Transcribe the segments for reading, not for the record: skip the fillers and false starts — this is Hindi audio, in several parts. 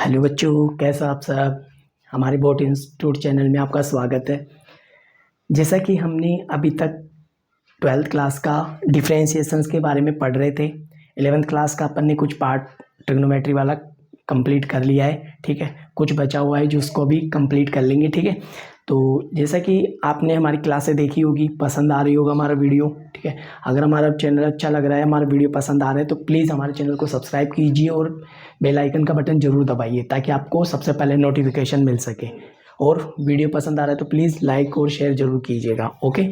हेलो बच्चों, कैसा आप सब। हमारे बोट इंस्टीट्यूट चैनल में आपका स्वागत है। जैसा कि हमने अभी तक 12th क्लास का डिफरेंशिएशंस के बारे में पढ़ रहे थे। 11th क्लास का अपन ने कुछ पार्ट ट्रिग्नोमेट्री वाला कंप्लीट कर लिया है, ठीक है। कुछ बचा हुआ है जो उसको भी कंप्लीट कर लेंगे, ठीक है। तो जैसा कि आपने हमारी क्लासें देखी होगी, पसंद आ रही होगा हमारा वीडियो, ठीक है। अगर हमारा चैनल अच्छा लग रहा है, हमारा वीडियो पसंद आ रहा है, तो प्लीज़ हमारे चैनल को सब्सक्राइब कीजिए और बेल आइकन का बटन ज़रूर दबाइए ताकि आपको सबसे पहले नोटिफिकेशन मिल सके। और वीडियो पसंद आ रहा है तो प्लीज़ लाइक और शेयर ज़रूर कीजिएगा, ओके।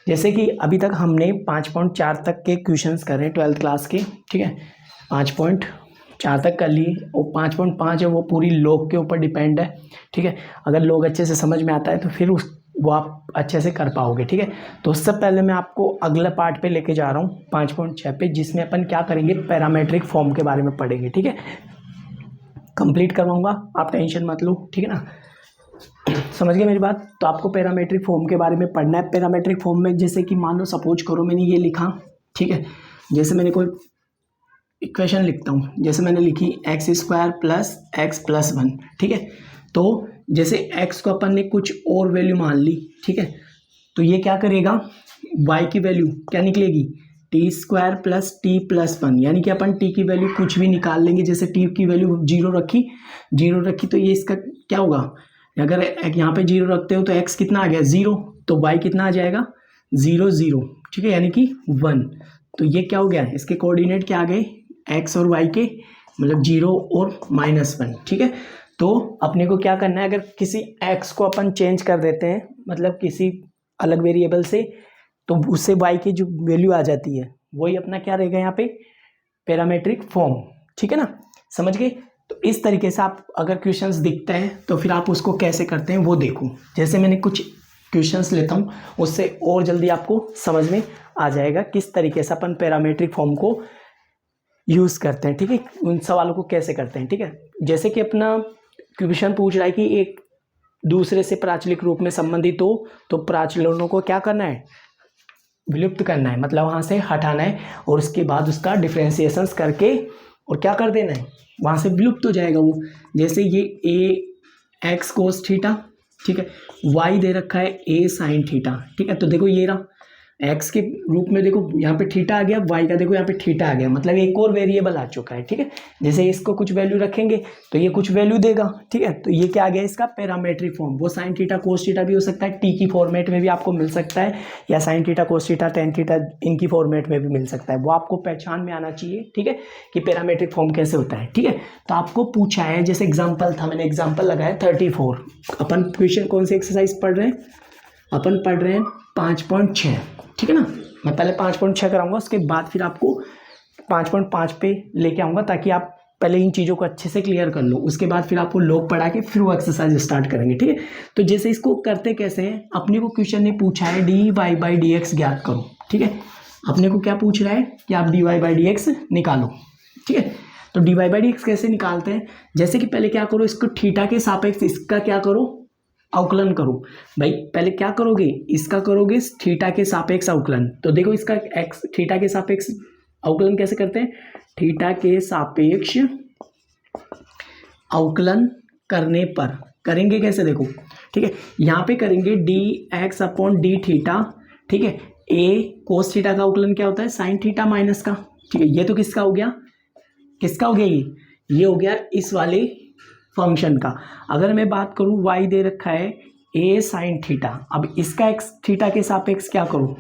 जैसे कि अभी तक हमने 5.4 तक के क्वेश्चंस करे 12th क्लास के, ठीक है। 5.4 तक कर लिए और 5.5 है वो पूरी लॉग के ऊपर डिपेंड है, ठीक है। अगर लॉग अच्छे से समझ में आता है तो फिर वो आप अच्छे से कर पाओगे, ठीक है। तो उससे पहले मैं आपको अगला पार्ट पे लेके जा रहा हूँ 5.6 पे, जिसमें अपन क्या करेंगे, पैरामेट्रिक फॉर्म के बारे में पढ़ेंगे, ठीक है। कंप्लीट करवाऊंगा, आप टेंशन मत लो, ठीक है ना। समझ गए मेरी बात। तो आपको पैरामेट्रिक फॉर्म के बारे में पढ़ना है। पैरामेट्रिक फॉर्म में जैसे कि मान लो, सपोज करो मैंने ये लिखा, ठीक है। जैसे मैंने कोई इक्वेशन लिखता हूँ, जैसे मैंने लिखी x² प्लस x प्लस 1, ठीक है। तो जैसे x को अपन ने कुछ और वैल्यू मान ली, ठीक है। तो ये क्या करेगा, y की वैल्यू क्या निकलेगी, t² प्लस t प्लस 1, यानी कि अपन t की वैल्यू कुछ भी निकाल लेंगे। जैसे t की वैल्यू 0 रखी तो ये इसका क्या होगा, अगर यहाँ पे 0 रखते हो तो x कितना आ गया 0, तो y कितना आ जाएगा 0 0, ठीक है, यानी कि 1। तो ये क्या हो गया, इसके कोऑर्डिनेट क्या आ गए, x और y के, मतलब 0 और -1, ठीक है। तो अपने को क्या करना है, अगर किसी x को अपन चेंज कर देते हैं, मतलब किसी अलग वेरिएबल से, तो उससे y की जो वैल्यू आ जाती है वही अपना क्या रहेगा यहाँ पे, पैरामेट्रिक फॉर्म, ठीक है ना। समझ गए। तो इस तरीके से आप अगर क्वेश्चंस दिखते हैं तो फिर आप उसको कैसे करते हैं वो देखो। जैसे मैंने कुछ क्वेश्चंस लेता हूँ, उससे और जल्दी आपको समझ में आ जाएगा किस तरीके से अपन पैरामेट्रिक फॉर्म को यूज़ करते हैं, ठीक है। उन सवालों को कैसे करते हैं, ठीक है। जैसे कि अपना क्वेश्चन पूछ रहा है कि एक दूसरे से प्राचलिक रूप में संबंधित हो, तो प्राचलोनों को क्या करना है, विलुप्त करना है, मतलब वहाँ से हटाना है, और उसके बाद उसका डिफ्रेंसिएशंस करके और क्या कर देना है, वहाँ से विलुप्त हो जाएगा वो। जैसे ये a x cos थीटा, ठीक है, y दे रखा है a sin थीटा, ठीक है। तो देखो ये रहा x के रूप में, देखो यहाँ पे थीटा आ गया, y का देखो यहाँ पे थीटा आ गया, मतलब एक और वेरिएबल आ चुका है, ठीक है। जैसे इसको कुछ वैल्यू रखेंगे तो ये कुछ वैल्यू देगा, ठीक है। तो ये क्या आ गया, इसका पैरामेट्रिक फॉर्म। वो sin थीटा cos थीटा भी हो सकता है, t की फॉर्मेट में भी आपको मिल सकता है, या sin theta cos theta tan theta इनकी फॉर्मेट में भी मिल सकता है। वो आपको पहचान में आना चाहिए, ठीक है, कि पैरामेट्रिक फॉर्म कैसे होता है, ठीक है। तो आपको पूछा है, जैसे एग्जाम्पल था, मैंने एग्जाम्पल लगाया 34। अपन क्वेश्चन कौन सी एक्सरसाइज पढ़ रहे हैं, अपन पढ़ रहे हैं 5.6, ठीक है ना। मैं पहले 5.6 कराऊंगा, उसके बाद फिर आपको 5.5 पे लेके आऊंगा, ताकि आप पहले इन चीज़ों को अच्छे से क्लियर कर लो। उसके बाद फिर आपको लॉग पढ़ा के फिर वो एक्सरसाइज स्टार्ट करेंगे, ठीक है। तो जैसे इसको करते कैसे हैं, अपने को क्वेश्चन ने पूछा है dy/dx ज्ञात करो, ठीक है। अपने को क्या पूछ रहा है कि आप dy/dx निकालो, ठीक है। तो dy/dx कैसे निकालते हैं, जैसे कि पहले क्या करो, इसको थीटा के सापेक्ष इसका क्या करो, अवकलन करो। भाई पहले क्या करोगे, इसका करोगे थीटा के सापेक्ष अवकलन। तो देखो इसका x थीटा के सापेक्ष अवकलन कैसे करते हैं, थीटा के सापेक्ष अवकलन करने पर करेंगे कैसे, देखो, ठीक है। यहाँ पे करेंगे dx/d थीटा, ठीक है। a cos थीटा का अवकलन क्या होता है, sin थीटा माइनस का, ठीक है। ये तो किसका हो गया, ये हो गया इस वाले फंक्शन का। अगर मैं बात करूं, y दे रखा है a sin थीटा, अब इसका x थीटा के सापेक्ष क्या करूं,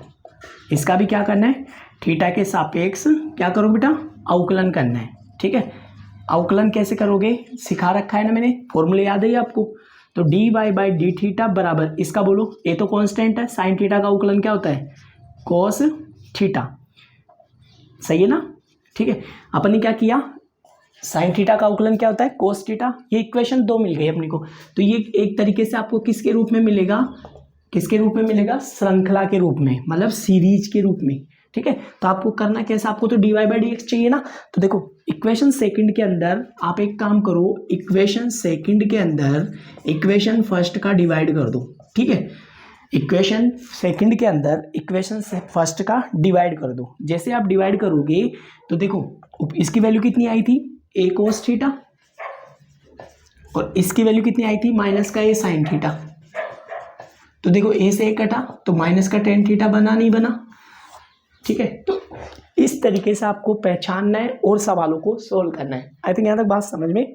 इसका भी क्या करना है, थीटा के सापेक्ष क्या करो बेटा, अवकलन करना है, ठीक है। अवकलन कैसे करोगे, सिखा रखा है ना मैंने, फॉर्मूले याद है आपको। तो dy/d थीटा बराबर, इसका बोलो, a तो कांस्टेंट है, sin थीटा का अवकलन क्या होता है, cos थीटा, सही है ना, ठीक है। अपन ने क्या किया, साइन थीटा का अवकलन क्या होता है, कोस थीटा। ये इक्वेशन 2 मिल गई अपने को। तो ये एक तरीके से आपको किसके रूप में मिलेगा, श्रृंखला के रूप में, मतलब सीरीज के रूप में, ठीक है। तो आपको करना कैसा, आपको तो dy/dx चाहिए ना। तो देखो इक्वेशन सेकंड के अंदर आप एक काम करो, इक्वेशन सेकंड के अंदर इक्वेशन फर्स्ट का डिवाइड कर दो, ठीक है। इक्वेशन सेकंड के अंदर इक्वेशन फर्स्ट का डिवाइड कर दो। जैसे आप डिवाइड करोगे तो देखो इसकी वैल्यू कितनी आई थी, a cos थीटा, और इसकी वैल्यू कितनी आई थी, माइनस का ए साइन थीटा। तो देखो ए से ए कटा तो माइनस का टेन थीटा बना, नहीं बना, ठीक है। तो इस तरीके से आपको पहचानना है और सवालों को सोल्व करना है। आई थिंक यहाँ तक बात समझ में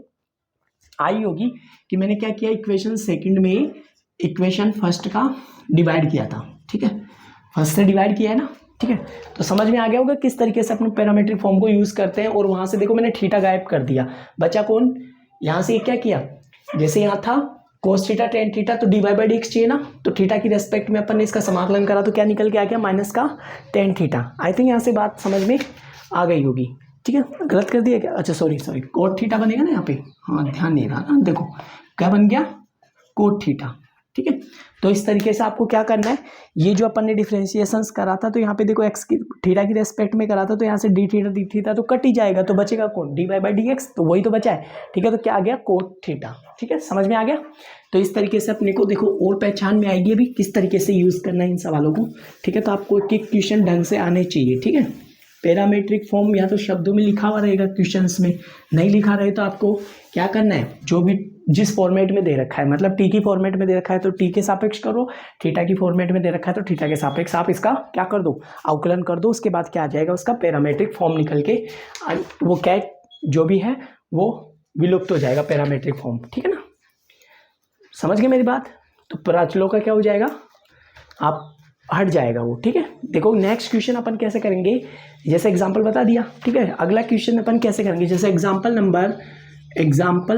आई होगी कि मैंने क्या किया, इक्वेशन सेकंड में इक्वेशन फर्स्ट का डिवाइड किया था, ठीक है, फर्स्ट से डिवाइड किया है ना, ठीक है। तो समझ में आ गया होगा किस तरीके से अपने पैरामीट्रिक फॉर्म को यूज़ करते हैं। और वहाँ से देखो मैंने थीटा गायब कर दिया, बचा कौन, यहाँ से क्या किया, जैसे यहाँ था कोस थीटा टेन थीटा, तो d Y by D x चाहिए ना, तो थीटा की रेस्पेक्ट में अपन ने इसका समाकलन करा तो क्या निकल के आ गया, माइनस का टेन थीटा। आई थिंक यहाँ से बात समझ में आ गई होगी, ठीक है। गलत कर दिया क्या, अच्छा सॉरी कोट थीटा बनेगा ना यहाँ पे, हाँ ध्यान नहीं रहा ना, देखो क्या बन गया, कोट थीटा, ठीक है। तो इस तरीके से आपको क्या करना है, ये जो अपन ने डिफरेंशिएशंस करा था, तो यहाँ पे देखो एक्स की थीटा की रेस्पेक्ट में करा था, तो यहाँ से डी थीटा तो कट ही जाएगा, तो बचेगा कौन, d Y by D x, तो वही तो बचा है, ठीक है। तो क्या आ गया, कोट थीटा, ठीक है, समझ में आ गया। तो इस तरीके से अपने को देखो और पहचान में आएगी अभी किस तरीके से यूज़ करना है इन सवालों को, ठीक है। तो आपको एक क्वेश्चन ढंग से आने चाहिए, ठीक है। पैरामीट्रिक फॉर्म या तो शब्दों में लिखा हुआ रहेगा क्वेश्चंस में, नहीं लिखा रहे तो आपको क्या करना है, जो भी जिस फॉर्मेट में दे रखा है, मतलब टी की फॉर्मेट में दे रखा है तो टी के सापेक्ष करो, थीटा की फॉर्मेट में दे रखा है तो थीटा के सापेक्ष आप इसका क्या कर दो, अवकलन कर दो। उसके बाद क्या आ जाएगा, उसका पैरामीट्रिक फॉर्म निकल के वो क्या जो भी है वो विलुप्त हो जाएगा, पैरामीट्रिक फॉर्म, ठीक है ना, समझ गए मेरी बात। तो प्राचलों का क्या हो जाएगा, आप हट जाएगा वो, ठीक है। देखो नेक्स्ट क्वेश्चन अपन कैसे करेंगे, जैसे एग्जांपल बता दिया, ठीक है। अगला क्वेश्चन अपन कैसे करेंगे, जैसे एग्जांपल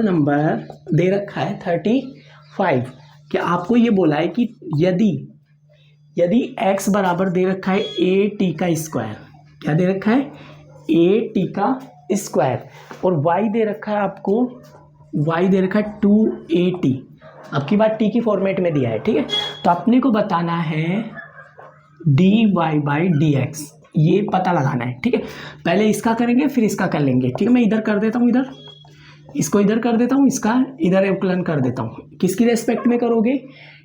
नंबर दे रखा है 35, कि आपको ये बोला है कि यदि x बराबर दे रखा है ए टी का स्क्वायर, क्या दे रखा है, ए टी का स्क्वायर, और y दे रखा है आपको, y दे रखा है 2at, अब की बात टी की फॉर्मेट में दिया है, ठीक है। तो अपने को बताना है d Y by D x, ये पता लगाना है, ठीक है। पहले इसका करेंगे फिर इसका कर लेंगे, ठीक है। मैं इधर कर देता हूँ, इधर इसको इधर कर देता हूँ, इसका इधर अवकलन कर देता हूँ। किसकी रेस्पेक्ट में करोगे,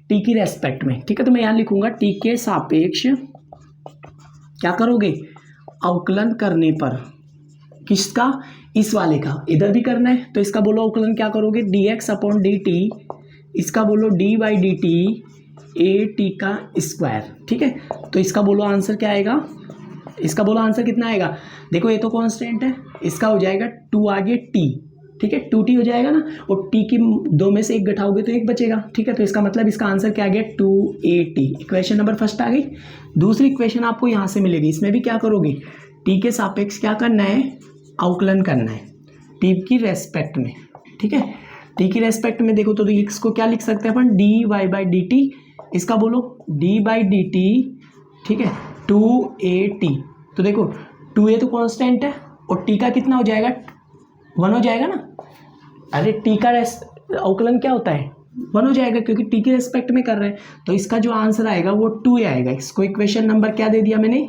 टी की रेस्पेक्ट में, ठीक है। तो मैं यहाँ लिखूंगा टी के सापेक्ष क्या करोगे, अवकलन करने पर, किसका, इस वाले का, इधर भी करना है तो इसका बोलो अवकलन क्या करोगे, D x upon d T, इसका बोलो d by D T A T का स्क्वायर, ठीक है। तो इसका बोलो आंसर क्या आएगा, इसका बोलो आंसर कितना आएगा, देखो ये तो कांस्टेंट है, इसका हो जाएगा 2 आगे टी, ठीक है, 2t हो जाएगा ना, और t की दो में से एक घटाओगे तो एक बचेगा, ठीक है। तो इसका मतलब इसका आंसर क्या आ गया, 2at। इक्वेशन नंबर फर्स्ट आ गई। दूसरी इक्वेशन आपको यहाँ से मिलेगी, इसमें भी क्या करोगे, t के सापेक्ष क्या करना है, अवकलन करना है t की रेस्पेक्ट में, ठीक है। t की रेस्पेक्ट में देखो तो इसको क्या लिख सकते हैं अपन, D Y by D T, इसका बोलो डी बाई डी टी, ठीक है, 2at। तो देखो 2a तो कांस्टेंट है और t का कितना हो जाएगा, 1 हो जाएगा ना, अरे टी का अवकलन क्या होता है, 1 हो जाएगा, क्योंकि टी की रेस्पेक्ट में कर रहे हैं। तो इसका जो आंसर आएगा वो 2 आएगा। इसको इक्वेशन नंबर क्या दे दिया मैंने,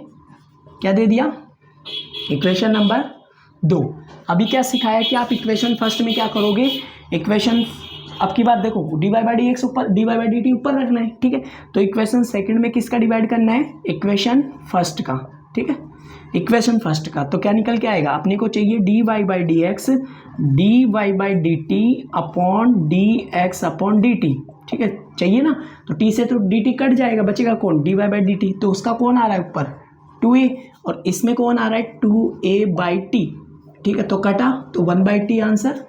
क्या दे दिया, इक्वेशन नंबर 2। अभी क्या सिखाया कि आप इक्वेशन फर्स्ट में क्या करोगे, इक्वेशन अब की बात देखो, D Y by D X ऊपर, D Y by D T ऊपर रखना है, ठीक है। तो इक्वेशन सेकंड में किसका डिवाइड करना है, इक्वेशन फर्स्ट का, ठीक है, इक्वेशन फर्स्ट का। तो क्या निकल के आएगा, अपने को चाहिए d Y by D x d Y by D t upon d x upon d t, ठीक है, चाहिए ना। तो टी से तो डी टी कट जाएगा, बचेगा कौन, d Y by D t. तो उसका कौन आ रहा है ऊपर 2a, और इसमें कौन आ रहा है 2a बाई टी, ठीक है। तो कटा तो 1 बाई टी आंसर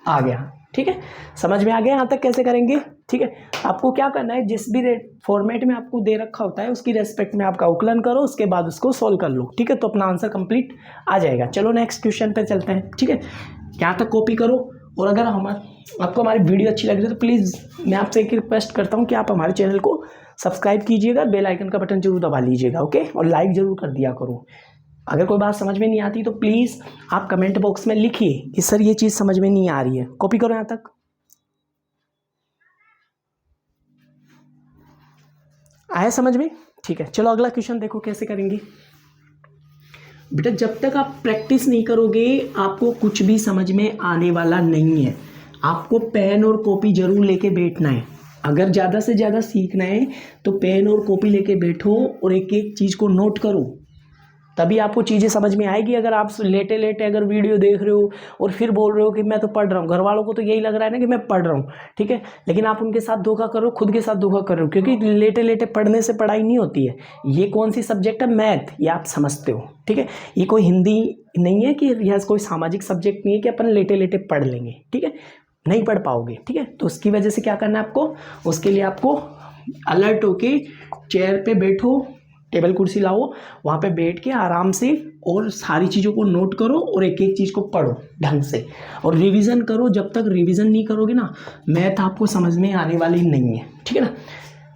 आ गया, ठीक है, समझ में आ गया यहाँ तक कैसे करेंगे, ठीक है। आपको क्या करना है, जिस भी फॉर्मेट में आपको दे रखा होता है उसकी रेस्पेक्ट में आपका अवकलन करो, उसके बाद उसको सोल्व कर लो, ठीक है। तो अपना आंसर कंप्लीट आ जाएगा। चलो नेक्स्ट क्वेश्चन पे चलते हैं, ठीक है। यहाँ तक कॉपी करो, और अगर आपको हमारी वीडियो अच्छी लग रही है तो प्लीज़ मैं आपसे एक रिक्वेस्ट करता हूँ कि आप हमारे चैनल को सब्सक्राइब कीजिएगा, बेल आइकन का बटन जरूर दबा लीजिएगा, ओके, और लाइक ज़रूर कर दिया करो। अगर कोई बात समझ में नहीं आती तो प्लीज़ आप कमेंट बॉक्स में लिखिए कि सर ये चीज़ समझ में नहीं आ रही है। कॉपी करो यहाँ तक, आया समझ में, ठीक है। चलो अगला क्वेश्चन देखो कैसे करेंगे। बेटा जब तक आप प्रैक्टिस नहीं करोगे आपको कुछ भी समझ में आने वाला नहीं है। आपको पेन और कॉपी जरूर लेके बैठना है। अगर ज़्यादा से ज़्यादा सीखना है तो पेन और कॉपी लेके बैठो और एक एक चीज़ को नोट करो, तभी आपको चीज़ें समझ में आएगी। अगर आप लेटे लेटे अगर वीडियो देख रहे हो और फिर बोल रहे हो कि मैं तो पढ़ रहा हूँ, घर वालों को तो यही लग रहा है ना कि मैं पढ़ रहा हूँ, ठीक है, लेकिन आप उनके साथ धोखा कर रहे हो, खुद के साथ धोखा कर रहे हो, क्योंकि लेटे लेटे पढ़ने से पढ़ाई नहीं होती है। ये कौन सी सब्जेक्ट है? मैथ, ये आप समझते हो, ठीक है। ये कोई हिंदी नहीं है कि यह कोई सामाजिक सब्जेक्ट नहीं है कि अपन लेटे लेटे पढ़ लेंगे, ठीक है, नहीं पढ़ पाओगे, ठीक है। तो उसकी वजह से क्या करना है आपको, उसके लिए आपको अलर्ट होके चेयर पे बैठो, टेबल कुर्सी लाओ, वहाँ पे बैठ के आराम से और सारी चीज़ों को नोट करो और एक एक चीज़ को पढ़ो ढंग से और रिवीजन करो। जब तक रिवीजन नहीं करोगे ना, मैथ आपको समझ में आने वाली नहीं है, ठीक है ना।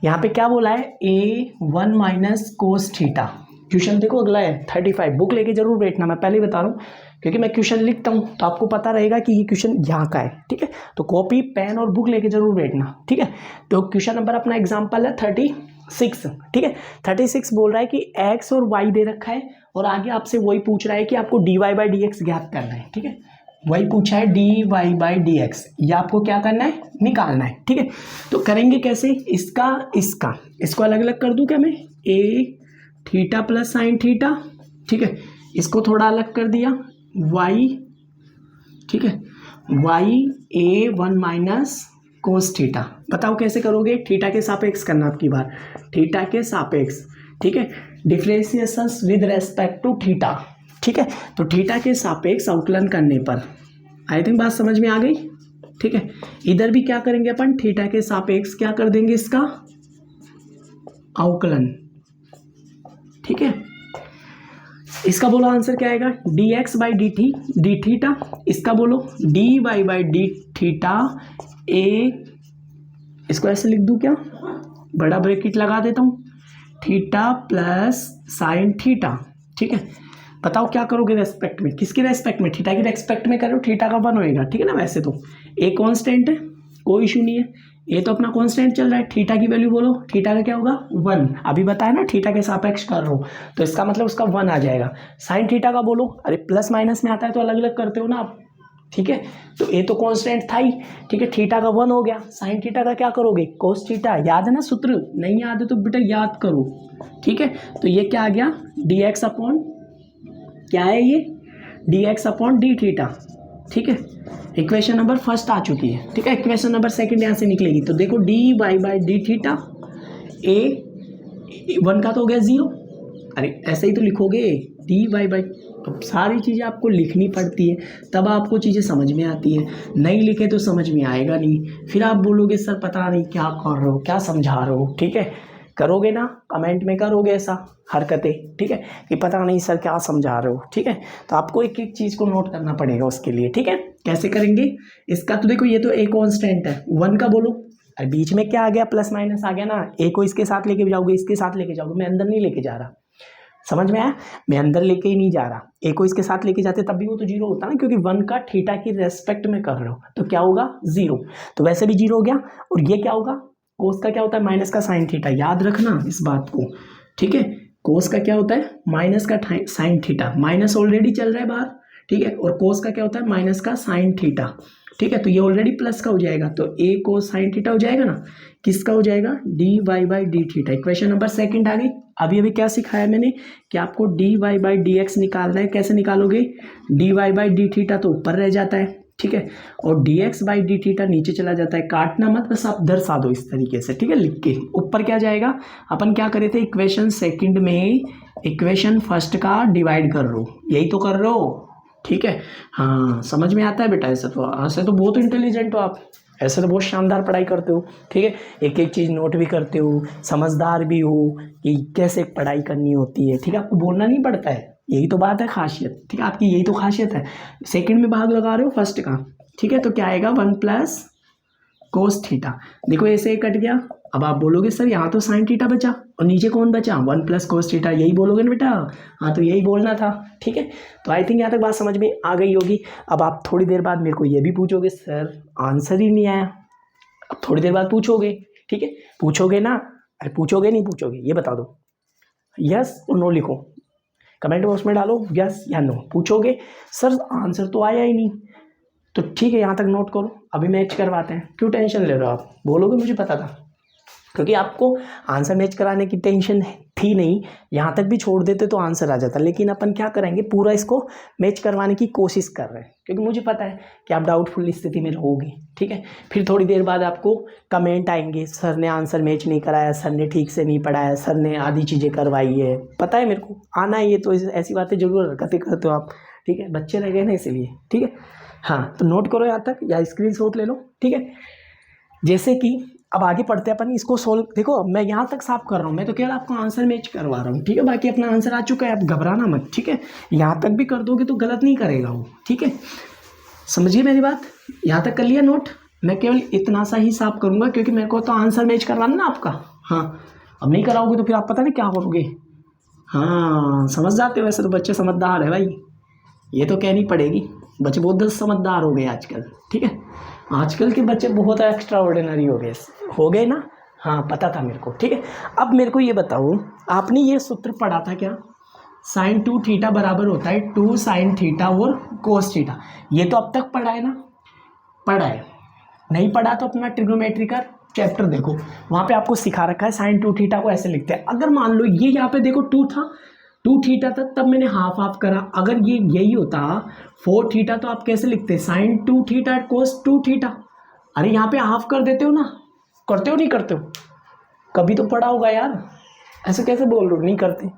यहाँ पे क्या बोला है, A1 minus cos theta. Question देखो अगला है 35। बुक लेके जरूर बैठना, मैं पहले ही बता रहा हूँ, क्योंकि मैं क्वेश्चन लिखता हूँ तो आपको पता रहेगा कि ये क्वेश्चन यहाँ का है, ठीक है। तो कॉपी पेन और बुक लेके जरूर बैठना, ठीक है। तो क्वेश्चन नंबर अपना एग्जाम्पल है 36, ठीक है। 36 बोल रहा है कि x और y दे रखा है और आगे आपसे वही पूछ रहा है कि आपको dy बाई डी एक्स ज्ञात करना है, ठीक है। वही पूछा है dy बाई डी एक्स, ये आपको क्या करना है, निकालना है, ठीक है। तो करेंगे कैसे, इसको अलग अलग कर दूं क्या मैं, a theta plus sine theta, ठीक है। इसको थोड़ा अलग कर दिया y, ठीक है, y A1 minus cos theta. बताओ कैसे करोगे, थीटा के सापेक्ष करना आपकी बार, थीटा के सापेक्ष, ठीक है। Differentiation with respect to theta, ठीक है। तो थीटा के सापेक्ष अवकलन करने पर, आई थिंक बात समझ में आ गई, ठीक है। इधर भी क्या करेंगे अपन, थीटा के सापेक्ष क्या कर देंगे, इसका अवकलन, ठीक है। इसका बोलो आंसर क्या आएगा, dx बाई डी थीटा। इसका बोलो dy बाई डी थीटा ए, इसको ऐसे लिख दूं क्या, बड़ा ब्रैकेट लगा देता हूँ, थीटा प्लस साइन थीटा, ठीक है। बताओ क्या करोगे रेस्पेक्ट में, किसके रेस्पेक्ट में, थीटा के रेस्पेक्ट में करो, थीटा का 1 होएगा, ठीक है ना। वैसे तो ए कांस्टेंट है, कोई इशू नहीं है, ये तो अपना कांस्टेंट चल रहा है। थीटा की वैल्यू बोलो, थीटा का क्या होगा 1, अभी बताया ना थीटा के सापेक्ष कर रहा हूँ, तो इसका मतलब उसका 1 आ जाएगा। साइन थीटा का बोलो, अरे प्लस माइनस में आता है तो अलग अलग करते हो ना आप, ठीक है। तो ये तो कांस्टेंट था ही, ठीक है, थीटा का 1 हो गया। साइन थीटा का क्या करोगे, कोस थीटा, याद है ना सूत्र, नहीं याद है तो बेटा याद करो, ठीक है। तो ये क्या आ गया, dx अपॉन, क्या है ये, dx अपॉन डी थीटा, ठीक है। इक्वेशन नंबर फर्स्ट आ चुकी है, ठीक है। इक्वेशन नंबर सेकंड यहाँ से निकलेगी, तो देखो dy बाई डी थीटा, ए 1 का तो हो गया 0, अरे ऐसे ही तो लिखोगे dy बाई, तो सारी चीज़ें आपको लिखनी पड़ती है, तब आपको चीज़ें समझ में आती है, नहीं लिखे तो समझ में आएगा नहीं, फिर आप बोलोगे सर पता नहीं क्या कर रहे हो, क्या समझा रहे हो, ठीक है। करोगे ना, कमेंट में करोगे ऐसा हरकतें, ठीक है, कि पता नहीं सर क्या समझा रहे हो, ठीक है। तो आपको एक एक चीज़ को नोट करना पड़ेगा उसके लिए, ठीक है। कैसे करेंगे इसका, तो देखो ये तो ए कांस्टेंट है, 1 का बोलो, अरे बीच में क्या आ गया, प्लस माइनस आ गया ना, ए को इसके साथ लेके जाओगे, इसके साथ लेके जाओगे, मैं अंदर नहीं लेके जा रहा, समझ में आया, मैं अंदर लेके ही नहीं जा रहा। ए को इसके साथ लेके जाते तब भी वो तो 0 होता ना, क्योंकि 1 का थीटा की रेस्पेक्ट में कर रहे हो, तो क्या होगा 0, तो वैसे भी 0 हो गया। और ये क्या होगा, कोस का क्या होता है, माइनस का साइन थीटा, याद रखना इस बात को, ठीक है। कोस का क्या होता है, माइनस का साइन थीटा, माइनस ऑलरेडी चल रहा है बाहर, ठीक है, और कोस का क्या होता है, माइनस का साइन थीटा, ठीक है। तो ये ऑलरेडी प्लस का हो जाएगा, तो ए कोस साइन थीटा हो जाएगा ना, किसका हो जाएगा, dy by D theta. Equation number second आ गई। अभी क्या सिखाया मैंने कि आपको dy बाई डी एक्स निकालना है, कैसे निकालोगे, dy बाई डी थीटा तो ऊपर रह जाता है, ठीक है, और dx बाई डी थीटा नीचे चला जाता है, काटना मत, बस आप दर्शा दो इस तरीके से, ठीक है, लिख के। ऊपर क्या जाएगा, अपन क्या करे थे, इक्वेशन सेकंड में इक्वेशन फर्स्ट का डिवाइड कर लो, यही तो कर रहे हो, ठीक है। हाँ समझ में आता है बेटा, ऐसे तो बहुत इंटेलिजेंट हो आप, ऐसे तो बहुत शानदार पढ़ाई करते हो, ठीक है, एक एक चीज़ नोट भी करते हो, समझदार भी हो कि कैसे पढ़ाई करनी होती है, ठीक है, आपको बोलना नहीं पड़ता है, यही तो बात है खासियत, ठीक है, आपकी यही तो खासियत है। सेकंड में भाग लगा रहे हो फर्स्ट का, ठीक है, तो क्या आएगा 1 प्लस कोस थीटा, देखो ऐसे ही कट गया। अब आप बोलोगे सर यहाँ तो साइन थीटा बचा और नीचे कौन बचा, 1 प्लस कोस थीटा, यही बोलोगे ना बेटा, हाँ तो यही बोलना था, ठीक है। तो आई थिंक यहाँ तक बात समझ में आ गई होगी। अब आप थोड़ी देर बाद मेरे को ये भी पूछोगे सर आंसर ही नहीं आया, अब थोड़ी देर बाद पूछोगे, ठीक है, पूछोगे ना, अरे पूछोगे नहीं पूछोगे, ये बता दो, यस और नो लिखो, कमेंट बॉक्स में डालो यस या नो। पूछोगे सर आंसर तो आया ही नहीं, तो ठीक है यहाँ तक नोट करो, अभी मैच करवाते हैं, क्यों टेंशन ले रहे हो आप, बोलोगे मुझे पता था, क्योंकि आपको आंसर मैच कराने की टेंशन थी नहीं, यहाँ तक भी छोड़ देते तो आंसर आ जाता, लेकिन अपन क्या करेंगे, पूरा इसको मैच करवाने की कोशिश कर रहे हैं, क्योंकि मुझे पता है कि आप डाउटफुल स्थिति में रहोगे। ठीक है, फिर थोड़ी देर बाद आपको कमेंट आएंगे, सर ने आंसर मैच नहीं कराया, सर ने ठीक से नहीं पढ़ाया, सर ने आधी चीज़ें करवाई है। पता है मेरे को, आना ही है, तो ऐसी बातें जरूर हरकतें करते हो आप। ठीक है, बच्चे रह गए ना इसीलिए। ठीक है, हाँ, तो नोट करो यहाँ तक या स्क्रीनशॉट ले लो। ठीक है, जैसे कि अब आगे पढ़ते हैं अपन इसको सोल्व। देखो मैं यहाँ तक साफ कर रहा हूँ, मैं तो केवल आपको आंसर मैच करवा रहा हूँ। ठीक है, बाकी अपना आंसर आ चुका है, आप घबराना मत। ठीक है, यहाँ तक भी कर दोगे तो गलत नहीं करेगा वो। ठीक है, समझिए मेरी बात, यहाँ तक कर लिया नोट। मैं केवल इतना सा ही साफ करूँगा, क्योंकि मेरे को तो आंसर मैच करवाना ना आपका। हाँ, अब नहीं कराओगे तो फिर आप पता नहीं क्या करोगे। हाँ, समझ जाते हो, वैसे तो बच्चे समझदार है भाई, ये तो कहनी पड़ेगी, बच्चे बहुत समझदार हो गए आजकल। ठीक है, आजकल के बच्चे बहुत एक्स्ट्रा ऑर्डिनरी हो गए ना। हाँ, पता था मेरे को। ठीक है, अब मेरे को ये बताओ, आपने ये सूत्र पढ़ा था क्या, साइन 2 थीटा बराबर होता है 2 साइन थीटा और कोस थीटा। ये तो अब तक पढ़ा है ना, पढ़ा है। नहीं पढ़ा तो अपना ट्रिग्नोमेट्री का चैप्टर देखो, वहाँ पे आपको सिखा रखा है साइन 2 थीटा को ऐसे लिखते हैं। अगर मान लो ये यहाँ पे देखो 2 था, 2 थीटा था, तब मैंने हाफ हाफ करा। अगर ये यही होता 4 थीटा, तो आप कैसे लिखते, साइन 2 थीटा कोस 2 थीटा। अरे यहाँ पे हाफ कर देते हो ना, करते हो नहीं करते हो, कभी तो पढ़ा होगा यार, ऐसे कैसे बोल रहे हो नहीं करते,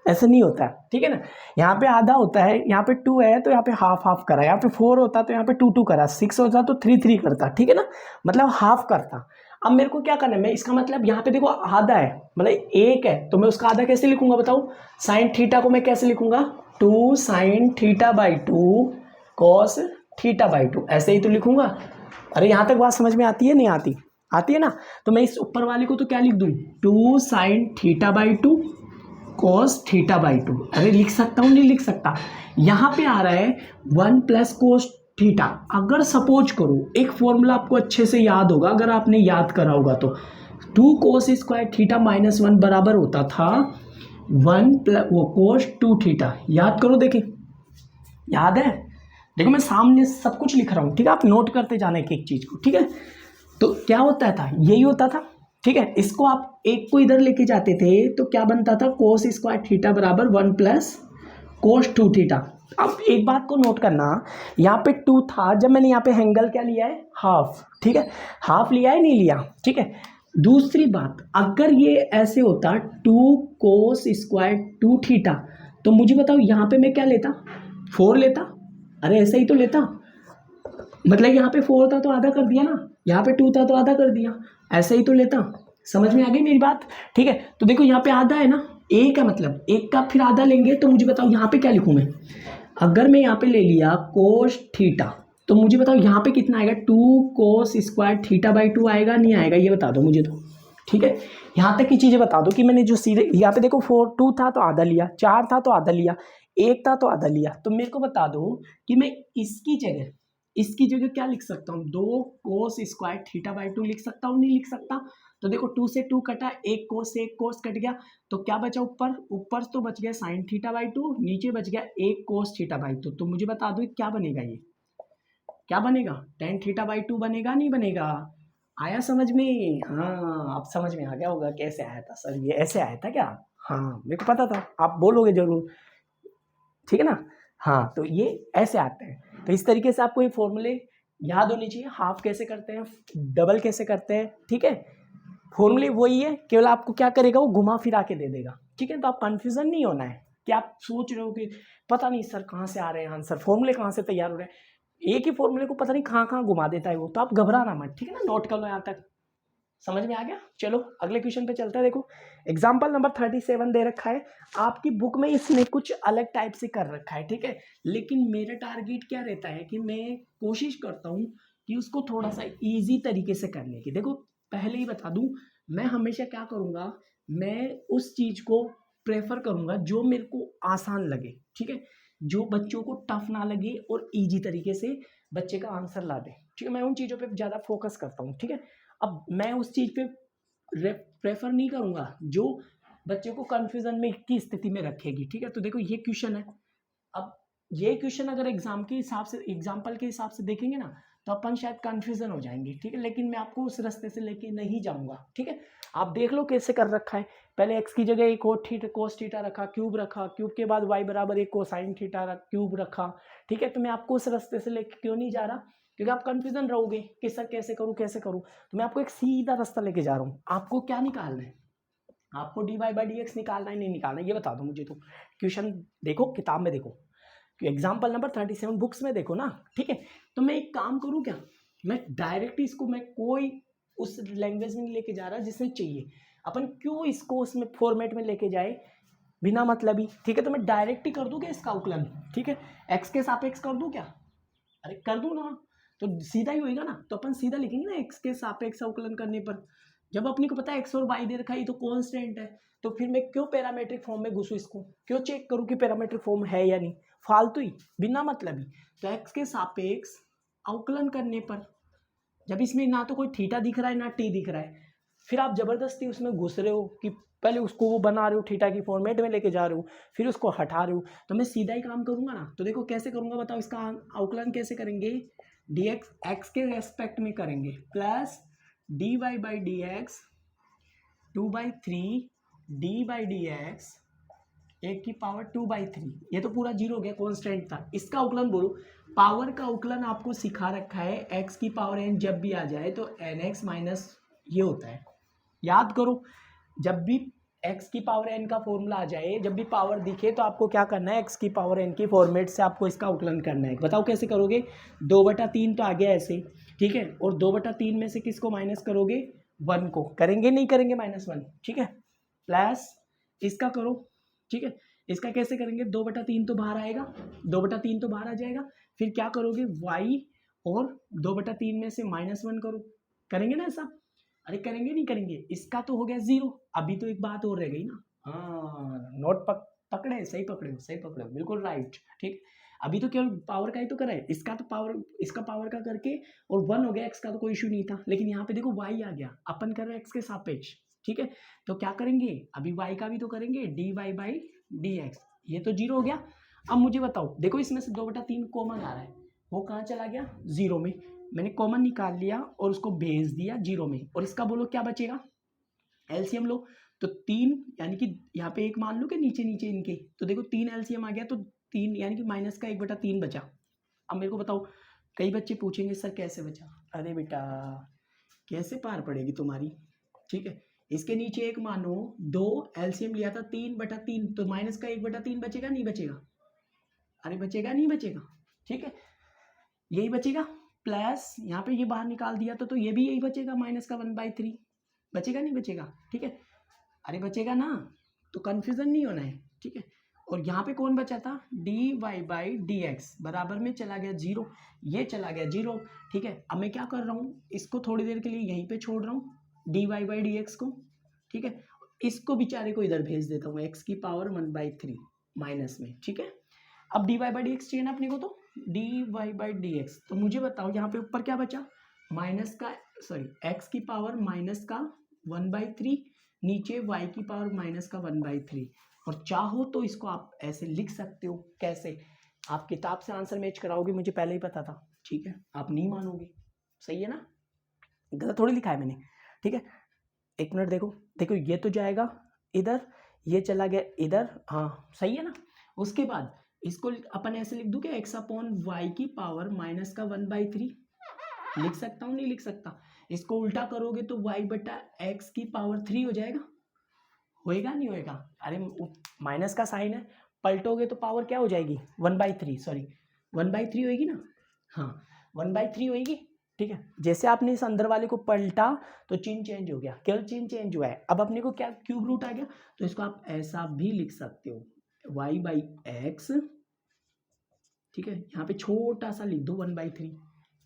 ऐसे नहीं होता है। ठीक है ना, यहाँ पे आधा होता है, यहाँ पे 2 है तो यहाँ पे हाफ हाफ करा, यहाँ पे 4 होता तो यहाँ पे 2 2 करा, 6 होता तो 3 3 करता। ठीक है ना, मतलब हाफ करता। अब मेरे को क्या करना है, मैं इसका मतलब यहाँ पे देखो आधा है, मतलब 1 है, तो मैं उसका आधा कैसे लिखूंगा बताओ, साइन थीटा को मैं कैसे लिखूंगा, 2 sine theta by 2 cos theta by 2, ऐसे ही तो लिखूंगा। अरे यहाँ तक बात समझ में आती है नहीं आती, आती है ना। तो मैं इस ऊपर वाले को तो क्या लिख दूँ, 2 sine theta by 2 cos theta by 2। अरे लिख सकता हूँ, नहीं लिख सकता, यहाँ पे आ रहा है 1 प्लस कोस थीटा। अगर सपोज करो, एक फॉर्मूला आपको अच्छे से याद होगा, अगर आपने याद करा होगा तो 2 कोस स्क्वायर थीटा माइनस 1 बराबर होता था 1 प्लस वो कोस 2 थीटा। याद करो, देखें याद है, देखो मैं सामने सब कुछ लिख रहा हूँ। ठीक है, आप नोट करते जाना एक एक चीज को। ठीक है, तो क्या होता था, यही होता था। ठीक है, इसको आप एक को इधर लेके जाते थे तो क्या बनता था, कोस स्क्वायर थीटा बराबर 1 प्लस कोस 2 थीटा। अब एक बात को नोट करना, यहाँ पे 2 था, जब मैंने यहाँ पे एंगल क्या लिया है, हाफ। ठीक है, हाफ लिया है नहीं लिया। ठीक है, दूसरी बात, अगर ये ऐसे होता 2 कोस स्क्वायर 2 थीटा, तो मुझे बताओ यहाँ पे मैं क्या लेता, 4 लेता। अरे ऐसे ही तो लेता, मतलब यहाँ पे 4 था तो आधा कर दिया ना, यहाँ पे 2 था तो आधा कर दिया, ऐसे ही तो लेता। समझ में आ गई मेरी बात। ठीक है, तो देखो यहाँ पे आधा है ना, एक का मतलब एक का फिर आधा लेंगे, तो मुझे बताओ यहाँ पे क्या लिखूँ मैं। अगर मैं यहाँ पे ले लिया कोस थीटा, तो मुझे बताओ यहाँ पे कितना आएगा, 2 कोस स्क्वायर थीटा बाई 2 आएगा नहीं आएगा, ये बता दो मुझे तो। ठीक है, यहाँ तक की चीज़ें बता दो कि मैंने जो सीधे यहाँ पे देखो 2 था तो आधा लिया, 4 था तो आधा लिया, 1 था तो आधा लिया। तो मेरे को बता दो कि मैं इसकी जगह क्या लिख सकता हूँ, 2 कोस स्क्वायर थीटा बाई 2 लिख सकता हूँ नहीं लिख सकता। तो देखो 2 से 2 कटा, 1 कोस से 1 कोस कट गया, तो क्या बचा ऊपर तो बच गया साइन थीटा बाई 2, नीचे बच गया 1 कोस थीटा बाई 2। तो मुझे बता दो क्या बनेगा, ये क्या बनेगा, टेन थीटा बाई 2 बनेगा नहीं बनेगा। आया समझ में, हाँ अब समझ में आ गया होगा कैसे आया था सर, ये ऐसे आया था क्या। हाँ मेरे को पता था, आप बोलोगे जरूर। ठीक है ना, हाँ तो ये ऐसे आते हैं। तो इस तरीके से आपको ये फॉर्मूले याद होने चाहिए, हाफ कैसे करते हैं, डबल कैसे करते हैं। ठीक है, फॉर्मूले वही है, केवल आपको क्या करेगा, वो घुमा फिरा के दे देगा। ठीक है, तो आप कंफ्यूजन नहीं होना है कि आप सोच रहे हो कि पता नहीं सर कहाँ से आ रहे हैं आंसर, फॉर्मूले कहाँ से तैयार हो रहे हैं, एक ही फॉर्मूले को पता नहीं कहाँ कहाँ घुमा देता है वो, तो आप घबराना मत। ठीक है ना, नोट कर लो यहाँ तक, समझ में आ गया। चलो अगले क्वेश्चन पे चलते हैं। देखो एग्जाम्पल नंबर 37 दे रखा है आपकी बुक में, इसने कुछ अलग टाइप से कर रखा है। ठीक है, लेकिन मेरा टारगेट क्या रहता है कि मैं कोशिश करता हूँ कि उसको थोड़ा सा इजी तरीके से करने की। देखो पहले ही बता दूं, मैं हमेशा क्या करूँगा, मैं उस चीज़ को प्रेफर करूँगा जो मेरे को आसान लगे। ठीक है, जो बच्चों को टफ ना लगे और इजी तरीके से बच्चे का आंसर ला दे। ठीक है, मैं उन चीज़ों पे ज़्यादा फोकस करता हूँ। ठीक है, अब मैं उस चीज़ पे प्रेफर नहीं करूँगा जो बच्चे को कन्फ्यूज़न में की स्थिति में रखेगी। ठीक है, तो देखो ये क्वेश्चन है। अब ये क्वेश्चन अगर एग्जाम्पल के हिसाब से देखेंगे ना, तो अपन शायद कन्फ्यूज़न हो जाएंगे, ठीक है। लेकिन मैं आपको उस रास्ते से लेके नहीं जाऊँगा, ठीक है। आप देख लो कैसे कर रखा है, पहले एक्स की जगह एक कोस थीटा रखा, क्यूब रखा, क्यूब के बाद वाई बराबर एक कोसाइन थीटा क्यूब रखा, ठीक है। तो मैं आपको उस रास्ते से लेके क्यों नहीं जा रहा, क्योंकि आप कन्फ्यूजन रहोगे कि सर कैसे करूँ कैसे करूँ। तो मैं आपको एक सीधा रास्ता लेके जा रहा हूँ। आपको क्या निकालना है, आपको d Y by D x निकालना है नहीं निकालना है, ये बता दो मुझे। तो क्वेश्चन देखो, किताब में देखो, एग्जाम्पल नंबर 37 बुक्स में देखो ना, ठीक है। तो मैं एक काम करूँ क्या, मैं डायरेक्ट इसको, मैं कोई उस लैंग्वेज में लेके जा रहा जिसमें चाहिए, अपन क्यों इसको उसमें फॉर्मेट में लेके जाए बिना मतलब ही, ठीक है। तो मैं डायरेक्ट ही कर दूँ क्या इसका अवकलन, ठीक है। एक्स के सापेक्ष कर दूँ क्या, अरे कर दूँ ना, तो सीधा ही होएगा ना। तो अपन सीधा लिखेंगे ना एक्स के सापेक्ष अवकलन करने पर, जब अपने को पता है एक्स और वाई दे रखा है तो कांस्टेंट है, तो फिर मैं क्यों पैरामीट्रिक फॉर्म में घुसूं, इसको क्यों चेक करूं कि पैरामीट्रिक फॉर्म है या नहीं, फालतू ही बिना मतलब ही। तो एक्स के सापेक्ष अवकलन करने पर जब इसमें ना तो कोई थीटा दिख रहा है ना टी दिख रहा है, फिर आप जबरदस्ती उसमें घुस रहे हो कि पहले उसको वो बना रहे हो, थीटा की फॉर्मेट में लेके जा रहे हो, फिर उसको हटा रहे हो। तो मैं सीधा ही काम करूंगा ना। तो देखो कैसे करूंगा बताओ, इसका अवकलन कैसे करेंगे, डी एक्स एक्स के रेस्पेक्ट में करेंगे, plus d Y by D x 2/3 d by D x एक की पावर 2/3, ये तो पूरा जीरो हो गया, कॉन्स्टेंट था। इसका अवकलन बोलो, पावर का अवकलन आपको सिखा रखा है, एक्स की पावर एन जब भी आ जाए तो एन एक्स माइनस ये होता है, याद करो। जब भी एक्स की पावर एन का फॉर्मूला आ जाए, जब भी पावर दिखे तो आपको क्या करना है, एक्स की पावर एन की फॉर्मेट से आपको इसका अवकलन करना है। बताओ कैसे करोगे, 2/3 तो आ गया ऐसे, ठीक है, और 2/3 में से किसको माइनस करोगे, 1 को, करेंगे नहीं करेंगे -1, ठीक है, प्लस इसका करो, ठीक है। इसका कैसे करेंगे, 2/3 तो बाहर आएगा, 2/3 तो बाहर आ जाएगा, फिर क्या करोगे y और 2/3 में से -1 करो, करेंगे ना ऐसा, अरे करेंगे नहीं करेंगे, इसका तो हो गया 0। अभी तो एक बात और रह गई ना, हाँ नोट पकड़े, सही पकड़े हो, सही पकड़े हो, बिल्कुल राइट, ठीक। अभी तो केवल पावर का ही तो करा है, इसका तो पावर, इसका पावर का करके और 1 हो गया, एक्स का तो कोई इशू नहीं था, लेकिन यहाँ पे देखो y आ गया, अपन कर रहे हैं एक्स के सापेक्ष, ठीक है। तो क्या करेंगे, अभी y का भी तो करेंगे, d Y by D x, ये तो 0 हो गया। अब मुझे बताओ, देखो इसमें से 2/3 कॉमन आ रहा है, वो कहाँ चला गया, 0 में, मैंने कॉमन निकाल लिया और उसको भेज दिया 0 में, और इसका बोलो क्या बचेगा, एलसीएम लो, तो 3 यानी कि यहाँ पे 1 मान लो कि नीचे नीचे इनके, तो देखो 3 एलसीएम आ गया, तो 3 यानी कि माइनस का 1/3 बचा। अब मेरे को बताओ, कई बच्चे पूछेंगे सर कैसे बचा, अरे बेटा कैसे पार पड़ेगी तुम्हारी, ठीक है। इसके नीचे 1 मानो, 2 एलसीएम लिया था 3/3, तो माइनस का 1/3 बचेगा नहीं बचेगा, अरे बचेगा नहीं बचेगा, ठीक है, यही बचेगा, प्लस यहाँ पे ये बाहर निकाल दिया तो ये भी यही बचेगा, माइनस का 1/3 बचेगा नहीं बचेगा, ठीक है, अरे बचेगा ना, तो कंफ्यूजन नहीं होना है, ठीक है। और यहाँ पे कौन बचा था, d Y by D x बराबर में चला गया 0, ये चला गया 0, ठीक है। अब मैं क्या कर रहा हूँ, इसको थोड़ी देर के लिए यहीं पे छोड़ रहा हूँ, d Y by D x को, ठीक है, इसको बेचारे को इधर भेज देता हूँ, एक्स की पावर 1/3 माइनस में, ठीक है। अब d Y by D x चाहिए ना अपने को, तो d Y by D x, तो मुझे बताओ यहाँ पे ऊपर क्या बचा, माइनस का, सॉरी एक्स की पावर माइनस का 1/3, नीचे y की पावर माइनस का 1/3, और चाहो तो इसको आप ऐसे लिख सकते हो, कैसे, आप किताब से आंसर मैच कराओगे, मुझे पहले ही पता था, ठीक है, आप नहीं मानोगे, सही है ना, गलत थोड़ी लिखा है मैंने, ठीक है। एक मिनट देखो, देखो ये तो जाएगा इधर, ये चला गया इधर, हाँ सही है ना। उसके बाद इसको अपन ऐसे लिख दूं कि x/y की पावर माइनस का 1/3, लिख सकता हूँ नहीं लिख सकता, इसको उल्टा करोगे तो y/x की पावर 3 हो जाएगा, होएगा नहीं होएगा, अरे माइनस का साइन है, पलटोगे तो पावर क्या हो जाएगी 1/3, सॉरी 1/3 होएगी ना, हाँ 1/3 होएगी, ठीक है। जैसे आपने इस अंदर वाले को पलटा तो चिन्ह चेंज हो गया, केवल चिन्ह चेंज हुआ है। अब अपने को क्या क्यूब रूट आ गया, तो इसको आप ऐसा भी लिख सकते हो, y/x, ठीक है, यहाँ पे छोटा सा लिख दो 1/3,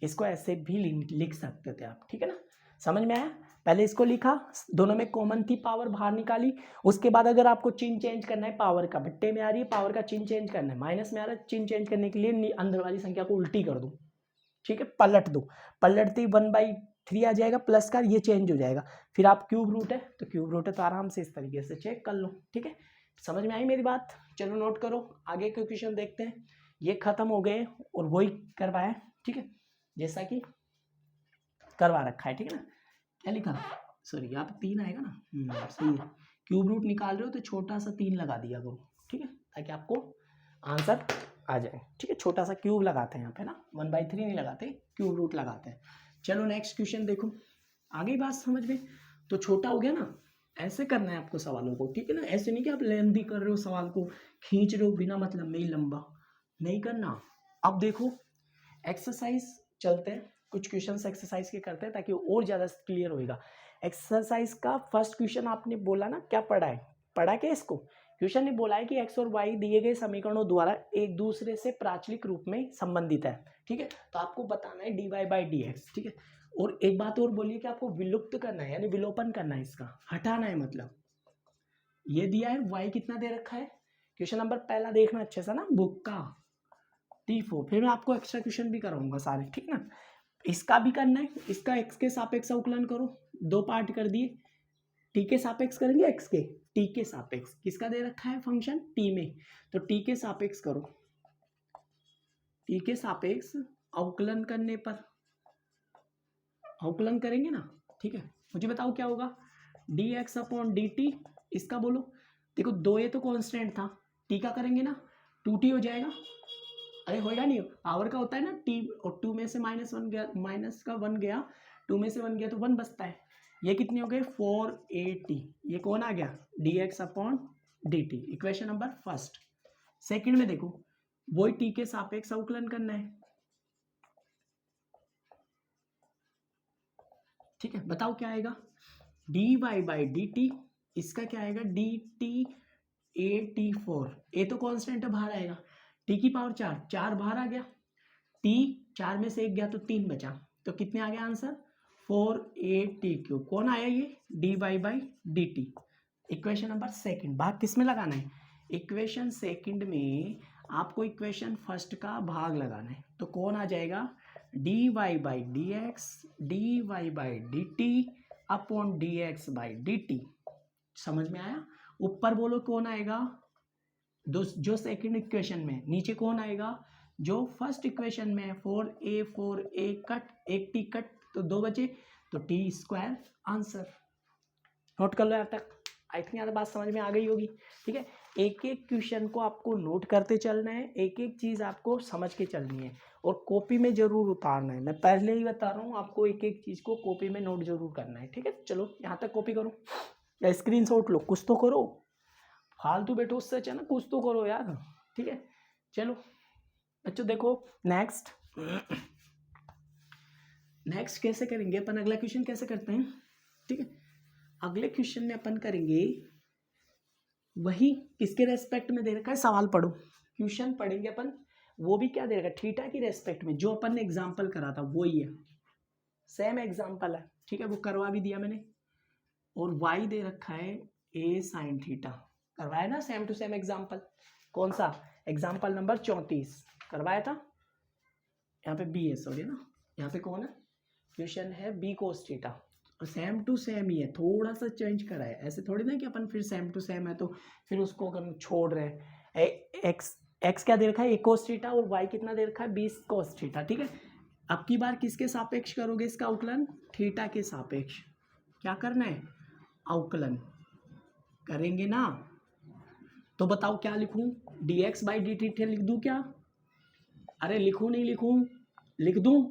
इसको ऐसे भी लिख सकते थे आप, ठीक है ना, समझ में आया। पहले इसको लिखा, दोनों में कॉमन थी, पावर बाहर निकाली, उसके बाद अगर आपको चिन्ह चेंज करना है, पावर का बट्टे में आ रही है, पावर का चिन्ह चेंज करना है, माइनस में आ रहा है, चिन्ह चेंज करने के लिए अंदर वाली संख्या को उल्टी कर दो, ठीक है, पलट दो, पलटते 1/3 आ जाएगा, प्लस का ये चेंज हो जाएगा, फिर आप क्यूब रूट है तो क्यूब रूट है, तो आराम से इस तरीके से चेक कर लो, ठीक है। समझ में आई मेरी बात, चलो नोट करो, आगे के क्वेश्चन देखते हैं। ये खत्म हो गए और वही करवाया, ठीक है। जैसा कि करवा रखा है, ठीक है ना। क्या लिखा, सॉरी यहाँ पे 3 आएगा ना, सही है। क्यूब रूट निकाल रहे हो तो छोटा सा 3 लगा दिया करो, ठीक है, ताकि आपको आंसर आ जाए, ठीक है। छोटा सा क्यूब लगाते हैं यहाँ पे ना, 1/3 नहीं लगाते, क्यूब रूट लगाते हैं। चलो नेक्स्ट क्वेश्चन देखो, आगे बात समझ में। तो छोटा हो गया ना, ऐसे करना है आपको सवालों को, ठीक है ना। ऐसे नहीं कि आप लेंथी कर रहे हो, सवाल को खींच रहे हो बिना मतलब में ही, लंबा नहीं करना। अब देखो एक्सरसाइज चलते हैं, कुछ क्वेश्चन एक्सरसाइज के करते हैं ताकि और ज़्यादा क्लियर होएगा। एक्सरसाइज का फर्स्ट क्वेश्चन आपने बोला ना, क्या पढ़ा है, पढ़ा क्या इसको। क्वेश्चन ने बोला है कि एक्स और वाई दिए गए समीकरणों द्वारा एक दूसरे से प्राचलिक रूप में संबंधित है, ठीक है। तो आपको बताना है dy बाई डी एक्स, ठीक है। और एक बात और बोलिए कि आपको विलुप्त करना है, यानी विलोपन करना है, इसका हटाना है। मतलब ये दिया है y कितना दे रखा है, क्वेश्चन नंबर पहला देखना अच्छे से ना, बुक का T4। फिर मैं आपको एक्स्ट्रा क्वेश्चन भी कराऊंगा सारे, ठीक ना। इसका भी करना है, इसका x के सापेक्ष अवकलन करो, 2 पार्ट कर दिए। t के सापेक्ष करेंगे, x के t के सापेक्ष, किसका दे रखा है फंक्शन, t में, तो t के सापेक्ष करो। t के सापेक्ष अवकलन करने पर, अवकलन करेंगे ना, ठीक है। मुझे बताओ क्या होगा, dx अपॉन dt, इसका बोलो। देखो 2a तो कांस्टेंट था, t का करेंगे ना 2t हो जाएगा। अरे होएगा नहीं, पावर का होता है ना t, और 2 में से -1 गया, माइनस का 1 गया, 2 में से 1 गया तो 1 बचता है। ये कितने हो गए 4at, ये कौन आ गया dx upon dt, equation number first. Second में देखो वही t के सापेक्ष अवकलन करना है, ठीक है। बताओ क्या आएगा, dy बाई dt, इसका क्या आएगा dt at4, a तो कांस्टेंट है, बाहर आएगा, t की पावर 4, 4 बाहर आ गया, t 4 में से 1 गया तो 3 बचा, तो कितने आ गया आंसर 4at3। कौन आया ये dy by dt, equation number second. भाग किस में लगाना है, इक्वेशन सेकंड में आपको इक्वेशन फर्स्ट का भाग लगाना है, तो कौन आ जाएगा dy by D x, dy by dt upon dx by dt। समझ में आया। ऊपर बोलो कौन आएगा, जो सेकंड इक्वेशन में, नीचे कौन आएगा जो फर्स्ट इक्वेशन में है, 4a कट, एक t कट, तो 2 बचे, तो t² आंसर। नोट कर लो यहाँ तक, आई थिंक यहाँ बात समझ में आ गई होगी, ठीक है। एक एक क्वेश्चन को आपको नोट करते चलना है, एक एक चीज़ आपको समझ के चलनी है, और कॉपी में जरूर उतारना है। मैं पहले ही बता रहा हूँ आपको, एक एक चीज़ को कॉपी में नोट जरूर करना है, ठीक है। चलो यहाँ तक कॉपी करो या स्क्रीनशॉट लो, कुछ तो करो, फालतू बैठो उससे अच्छा ना, कुछ तो करो यार, ठीक है। चलो बच्चों देखो नेक्स्ट, नेक्स्ट कैसे करेंगे अपन, अगला क्वेश्चन कैसे करते हैं, ठीक है। अगले क्वेश्चन में अपन करेंगे वही, किसके रेस्पेक्ट में दे रखा है, सवाल पढ़ो, क्वेश्चन पढ़ेंगे अपन, वो भी क्या दे रखा है, थीटा की रेस्पेक्ट में, जो अपन ने एग्जाम्पल करा था वही है, सेम एग्जाम्पल है, ठीक है, वो करवा भी दिया मैंने। और y दे रखा है a साइन थीटा, करवाया ना सेम टू सेम एग्जाम्पल। कौन सा एग्जाम्पल नंबर 34 करवाया था, यहाँ पे b है, सॉरी ना, यहाँ पे कौन है, क्वेश्चन है b कोस थीटा, और सेम टू सेम ही है, थोड़ा सा चेंज करा है, ऐसे थोड़ी ना कि अपन फिर सेम टू सेम है तो फिर उसको हम छोड़ रहे हैं। एक्स क्या दे रखा है a कोस थीटा, और y कितना दे रखा है b कोस थीटा, ठीक है। अब की बार किसके सापेक्ष करोगे इसका अवकलन, थीटा के सापेक्ष। क्या करना है, अवकलन करेंगे ना, तो बताओ क्या लिखूं, dx बाई डी थीटा लिख दूं क्या, अरे लिखूं नहीं लिखूं, लिख दूं,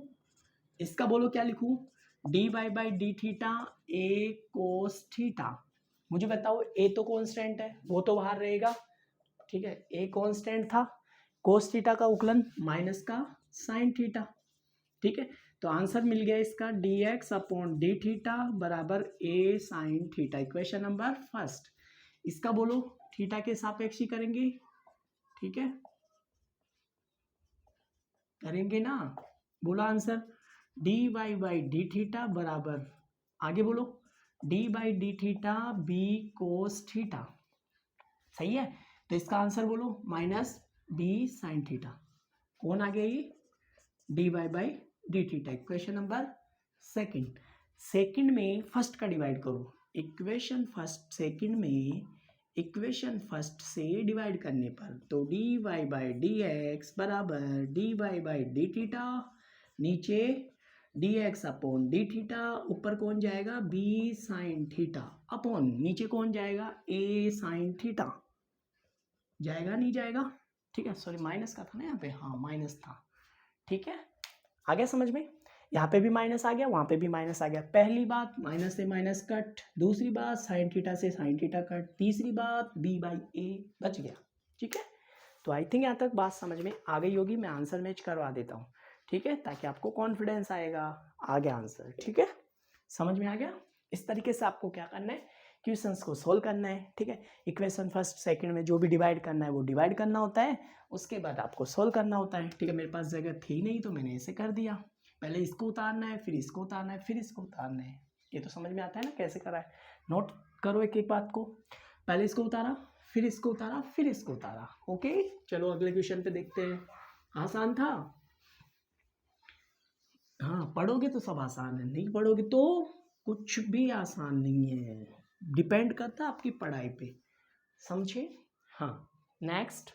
इसका बोलो क्या लिखूं, dy by D theta a cos theta. मुझे बताओ a तो कांस्टेंट है, वो तो बाहर रहेगा, ठीक है, a कांस्टेंट था, कोस थीटा का अवकलन माइनस का साइन थीटा, ठीक है। तो आंसर मिल गया इसका dx अपॉन डी थीटा बराबर a sine theta, equation number first. इसका बोलो थीटा के सापेक्ष ही करेंगे, ठीक है, करेंगे ना, बोलो answer dy by D theta बराबर, आगे बोलो d by D theta b cos theta, सही है। तो इसका आंसर बोलो माइनस b साइन थीटा, कौन आ गया ये dy by D theta, equation number second. Second में फर्स्ट का डिवाइड करो, इक्वेशन फर्स्ट सेकंड में इक्वेशन फर्स्ट से डिवाइड करने पर, तो dy बाई डी एक्स बराबर dy बाई डी थीटा नीचे dx अपॉन डी थीटा, ऊपर कौन जाएगा b साइन थीटा अपॉन नीचे कौन जाएगा a साइन थीटा, जाएगा नहीं जाएगा, ठीक है। सॉरी माइनस का था ना यहाँ पे, हाँ माइनस था, ठीक है। आ गया समझ में, यहाँ पे भी माइनस आ गया, वहाँ पे भी माइनस आ गया। पहली बात माइनस से माइनस कट, दूसरी बात साइन थीटा से साइन थीटा कट, तीसरी बात b बाई ए बच गया, ठीक है। तो आई थिंक यहाँ तक बात समझ में आ गई होगी। मैं आंसर मैच करवा देता हूँ, ठीक है, ताकि आपको कॉन्फिडेंस आएगा। आ गया आंसर, ठीक है, समझ में आ गया। इस तरीके से आपको क्या करना है, क्वेश्चंस को सोल्व करना है, ठीक है। इक्वेशन फर्स्ट सेकंड में जो भी डिवाइड करना है वो डिवाइड करना होता है, उसके बाद आपको सोल्व करना होता है, ठीक है। मेरे पास जगह थी नहीं तो मैंने ऐसे कर दिया, पहले इसको उतारना है, फिर इसको उतारना है, फिर इसको उतारना है। ये तो समझ में आता है ना कैसे करा है। नोट करो एक एक बात को, पहले इसको उतारा, फिर इसको उतारा, फिर इसको उतारा। ओके, चलो अगले क्वेश्चन पे देखते हैं। आसान था, हाँ पढ़ोगे तो सब आसान है, नहीं पढ़ोगे तो कुछ भी आसान नहीं है, डिपेंड करता है आपकी पढ़ाई पे, समझे। हाँ नेक्स्ट,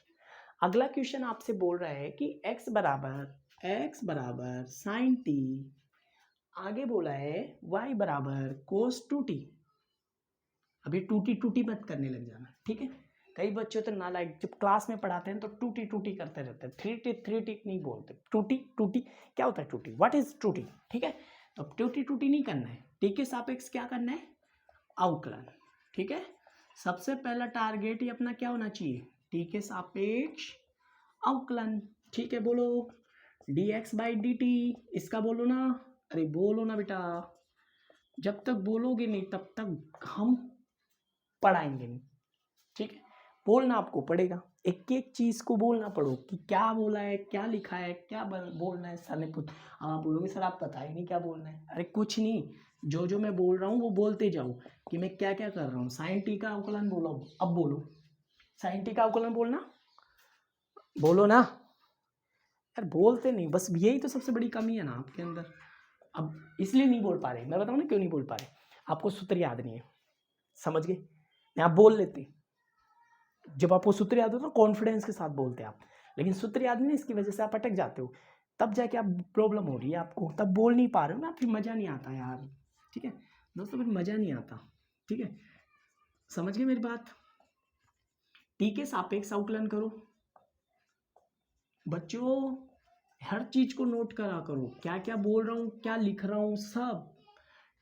अगला क्वेश्चन आपसे बोल रहा है कि x बराबर साइन टी, आगे बोला है y बराबर कोस टू टी। अभी टूटी टूटी मत करने लग जाना, ठीक है। कई बच्चे तो ना लाइक जब क्लास में पढ़ाते हैं तो टूटी टूटी करते रहते हैं, थ्री टिक नहीं बोलते, टूटी टूटी क्या होता है, टूटी व्हाट इज टूटी, ठीक है। तो टूटी टूटी नहीं करना है, टी के सापेक्ष क्या करना है, अवकलन, ठीक है। सबसे पहला टारगेट ही अपना क्या होना चाहिए, टी के सापेक्ष अवकलन, ठीक है। बोलो dx बाई डी टी, इसका बोलो ना, अरे बोलो ना बेटा, जब तक बोलोगे नहीं तब तक हम पढ़ाएंगे नहीं, ठीक है। बोलना आपको पड़ेगा, एक एक चीज को बोलना पड़ो कि क्या बोला है, क्या लिखा है, क्या बोलना है। सर ने पूछ, आप बोलोगे सर आप पता ही नहीं क्या बोलना है, अरे कुछ नहीं, जो जो मैं बोल रहा हूँ वो बोलते जाओ कि मैं क्या क्या कर रहा हूँ। साइन टी का अवकलन बोलो, अब बोलो साइन टी का अवकलन बोलना, बोलो ना यार, बोलते नहीं, बस यही तो सबसे बड़ी कमी है ना आपके अंदर। अब इसलिए नहीं बोल पा रहे, मैं बताऊँ ना क्यों नहीं बोल पा रहे, आपको सूत्र याद नहीं है, समझ गए। मैं आप बोल लेते, जब आपको सूत्र याद हो तो कॉन्फिडेंस के साथ बोलते आप, लेकिन सूत्र याद नहीं, इसकी वजह से आप अटक जाते हो, तब जाके आप प्रॉब्लम हो रही है आपको, तब बोल नहीं पा रहे हो ना, फिर मज़ा नहीं आता यार, ठीक है दोस्तों, फिर मज़ा नहीं आता, ठीक है। समझ गए मेरी बात। टी के सापेक्ष अवकलन करो बच्चों, हर चीज को नोट करा करो, क्या क्या बोल रहा हूँ, क्या लिख रहा हूँ, सब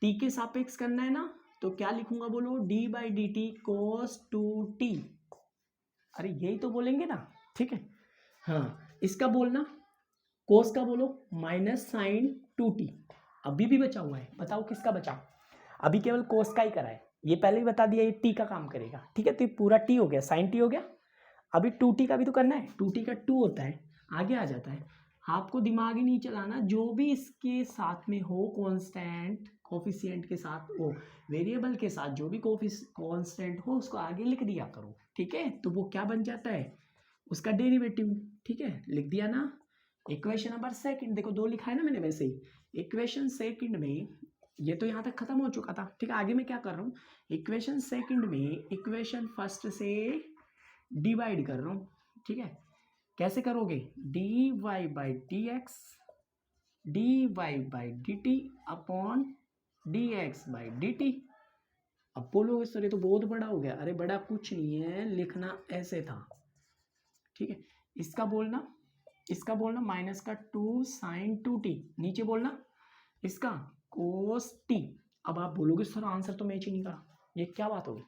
टी के सापेक्ष करना है ना, तो क्या लिखूंगा बोलो, d by D t cos two t, अरे यही तो बोलेंगे ना, ठीक है। हाँ इसका बोलना, कोस का बोलो माइनस साइन टू टी, अभी भी बचा हुआ है, बताओ किसका बचा, अभी केवल कोस का ही करा है, ये पहले ही बता दिया ये टी का काम करेगा, ठीक है। तो ये पूरा टी हो गया, साइन टी हो गया, अभी टू टी का भी तो करना है, टू टी का टू होता है, आगे आ जाता है। आपको दिमाग ही नहीं चलाना, जो भी इसके साथ में हो कांस्टेंट, कोफिशिएंट के साथ हो, वेरिएबल के साथ जो भी कांस्टेंट हो उसको आगे लिख दिया करो, ठीक है। तो वो क्या बन जाता है, उसका डेरिवेटिव, ठीक है, लिख दिया ना। इक्वेशन नंबर सेकंड देखो, दो लिखा है ना मैंने वैसे ही, इक्वेशन सेकंड में ये तो यहाँ तक खत्म हो चुका था, ठीक है। आगे मैं क्या कर रहा हूँ, इक्वेशन सेकंड में इक्वेशन फर्स्ट से डिवाइड कर रहा हूँ, ठीक है। कैसे करोगे, d Y by D x, d Y by D t upon d x by D t. अब बोलोगे सर ये तो बहुत बड़ा हो गया, अरे बड़ा कुछ नहीं है, लिखना ऐसे था, ठीक है। इसका बोलना माइनस का टू साइन टू टी, नीचे बोलना इसका कोस टी। अब आप बोलोगे सर आंसर तो मैच ही नहीं करा, ये क्या बात होगी,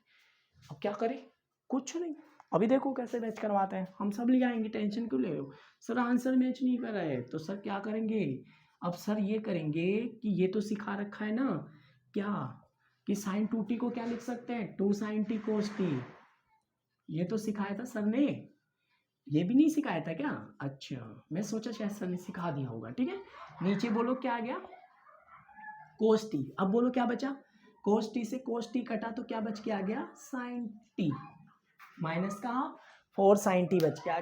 अब क्या करें, कुछ नहीं, अभी देखो कैसे मैच करवाते हैं, हम सब ले आएंगे, टेंशन क्यों ले रहे हो। सर आंसर मैच नहीं कर रहा है तो सर क्या करेंगे, अब सर ये करेंगे कि ये तो सिखा रखा है ना क्या, कि साइन टू टी को क्या लिख सकते हैं, two sine t cos t, ये तो सिखाया था सर ने, ये भी नहीं सिखाया था क्या, अच्छा मैं सोचा शायद सर ने सिखा दिया होगा, ठीक है। नीचे बोलो क्या आ गया, कोस टी, अब बोलो क्या बचा, कोस टी से कोस टी कटा तो क्या बच के आ गया, साइन टी, माइनस का 4 साइन टी बच के आ गया।